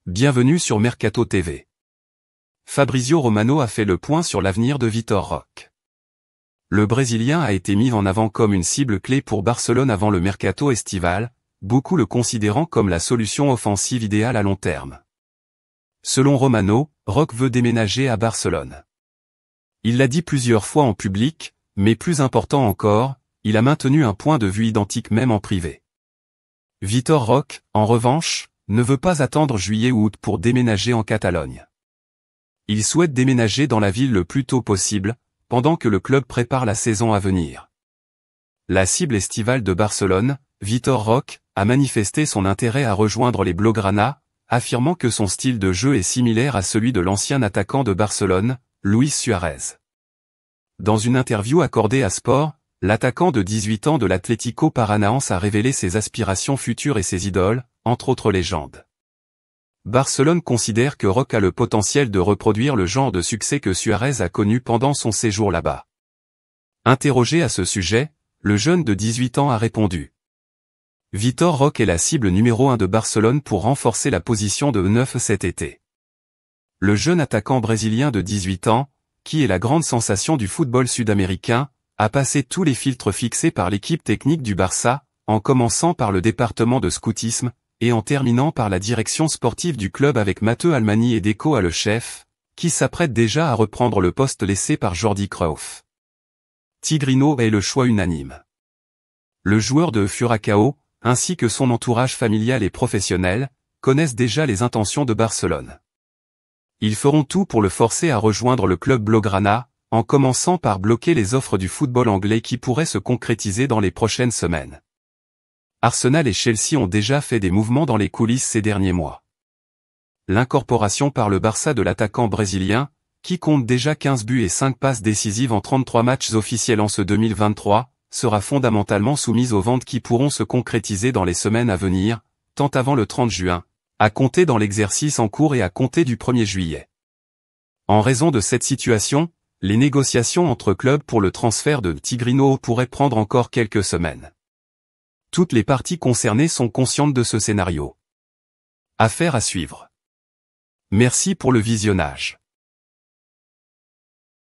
Bienvenue sur Mercato TV. Fabrizio Romano a fait le point sur l'avenir de Vitor Roque. Le Brésilien a été mis en avant comme une cible clé pour Barcelone avant le mercato estival, beaucoup le considérant comme la solution offensive idéale à long terme. Selon Romano, Roque veut déménager à Barcelone. Il l'a dit plusieurs fois en public, mais plus important encore, il a maintenu un point de vue identique même en privé. Vitor Roque, en revanche, ne veut pas attendre juillet ou août pour déménager en Catalogne. Il souhaite déménager dans la ville le plus tôt possible, pendant que le club prépare la saison à venir. La cible estivale de Barcelone, Vitor Roque, a manifesté son intérêt à rejoindre les Blaugrana, affirmant que son style de jeu est similaire à celui de l'ancien attaquant de Barcelone, Luis Suárez. Dans une interview accordée à Sport, l'attaquant de 18 ans de l'Atlético Paranaense a révélé ses aspirations futures et ses idoles, entre autres légendes. Barcelone considère que Roque a le potentiel de reproduire le genre de succès que Suárez a connu pendant son séjour là-bas. Interrogé à ce sujet, le jeune de 18 ans a répondu. Vitor Roque est la cible numéro 1 de Barcelone pour renforcer la position de 9 cet été. Le jeune attaquant brésilien de 18 ans, qui est la grande sensation du football sud-américain, a passé tous les filtres fixés par l'équipe technique du Barça, en commençant par le département de scoutisme, et en terminant par la direction sportive du club avec Mateu Almani et Deco à le chef, qui s'apprête déjà à reprendre le poste laissé par Jordi Cruyff. Tigrino est le choix unanime. Le joueur de Furacao, ainsi que son entourage familial et professionnel, connaissent déjà les intentions de Barcelone. Ils feront tout pour le forcer à rejoindre le club Blaugrana, en commençant par bloquer les offres du football anglais qui pourraient se concrétiser dans les prochaines semaines. Arsenal et Chelsea ont déjà fait des mouvements dans les coulisses ces derniers mois. L'incorporation par le Barça de l'attaquant brésilien, qui compte déjà 15 buts et 5 passes décisives en 33 matchs officiels en ce 2023, sera fondamentalement soumise aux ventes qui pourront se concrétiser dans les semaines à venir, tant avant le 30 juin, à compter dans l'exercice en cours et à compter du 1er juillet. En raison de cette situation, les négociations entre clubs pour le transfert de Tigrino pourraient prendre encore quelques semaines. Toutes les parties concernées sont conscientes de ce scénario. Affaire à suivre. Merci pour le visionnage.